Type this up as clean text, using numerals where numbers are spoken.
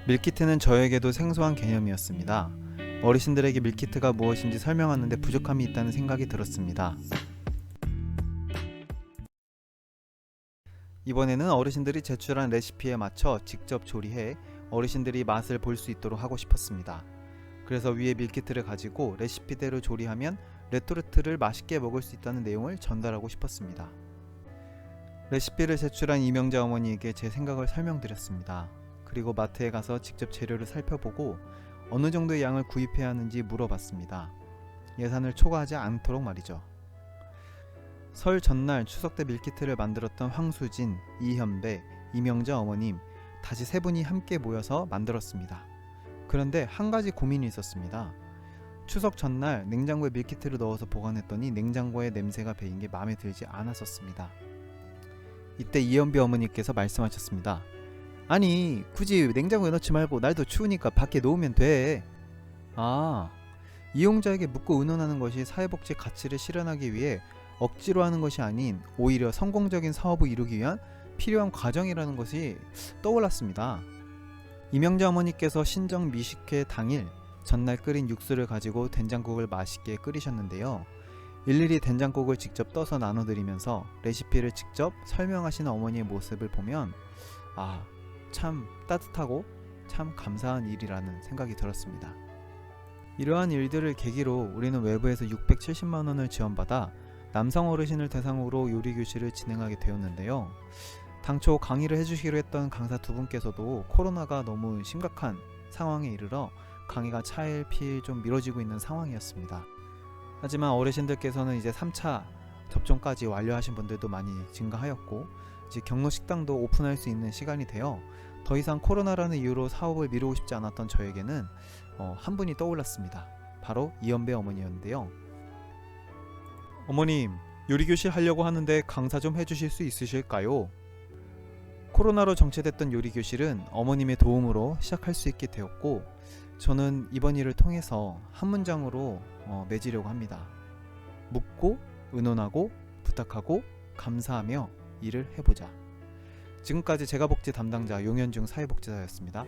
밀키트는 저에게도 생소한 개념이었습니다. 어르신들에게 밀키트가 무엇인지 설명하는데 부족함이 있다는 생각이 들었습니다. 이번에는 어르신들이 제출한 레시피에 맞춰 직접 조리해 어르신들이 맛을 볼 수 있도록 하고 싶었습니다. 그래서 위에 밀키트를 가지고 레시피대로 조리하면 레토르트를 맛있게 먹을 수 있다는 내용을 전달하고 싶었습니다. 레시피를 제출한 이명자 어머니에게 제 생각을 설명드렸습니다. 그리고 마트에 가서 직접 재료를 살펴보고 어느 정도의 양을 구입해야 하는지 물어봤습니다. 예산을 초과하지 않도록 말이죠. 설 전날 추석 때 밀키트를 만들었던 황수진, 이현배, 이명자 어머님 다시 세 분이 함께 모여서 만들었습니다. 그런데 한 가지 고민이 있었습니다. 추석 전날 냉장고에 밀키트를 넣어서 보관했더니 냉장고에 냄새가 배인 게 마음에 들지 않았었습니다. 이때 이현배 어머니께서 말씀하셨습니다. 아니, 굳이 냉장고에 넣지 말고 날도 추우니까 밖에 놓으면 돼. 이용자에게 묻고 의논하는 것이 사회복지 가치를 실현하기 위해 억지로 하는 것이 아닌 오히려 성공적인 사업을 이루기 위한 필요한 과정이라는 것이 떠올랐습니다. 이명자 어머니께서 신정 미식회 당일 전날 끓인 육수를 가지고 된장국을 맛있게 끓이셨는데요. 일일이 된장국을 직접 떠서 나눠드리면서 레시피를 직접 설명하시는 어머니의 모습을 보면 참 따뜻하고 참 감사한 일이라는 생각이 들었습니다. 이러한 일들을 계기로 우리는 외부에서 670만원을 지원받아 남성 어르신을 대상으로 요리교실을 진행하게 되었는데요. 당초 강의를 해주시기로 했던 강사 두 분께서도 코로나가 너무 심각한 상황에 이르러 강의가 차일피일 좀 미뤄지고 있는 상황이었습니다. 하지만 어르신들께서는 이제 3차 접종까지 완료하신 분들도 많이 증가하였고 이제 경로식당도 오픈할 수 있는 시간이 되어 더 이상 코로나라는 이유로 사업을 미루고 싶지 않았던 저에게는 한 분이 떠올랐습니다. 바로 이연배 어머니였는데요. 어머님, 요리교실 하려고 하는데 강사 좀 해주실 수 있으실까요? 코로나로 정체됐던 요리교실은 어머님의 도움으로 시작할 수 있게 되었고 저는 이번 일을 통해서 한 문장으로 맺으려고 합니다. 묻고 의논하고 부탁하고 감사하며 일을 해보자. 지금까지 제가복지 담당자 용현중 사회복지사였습니다.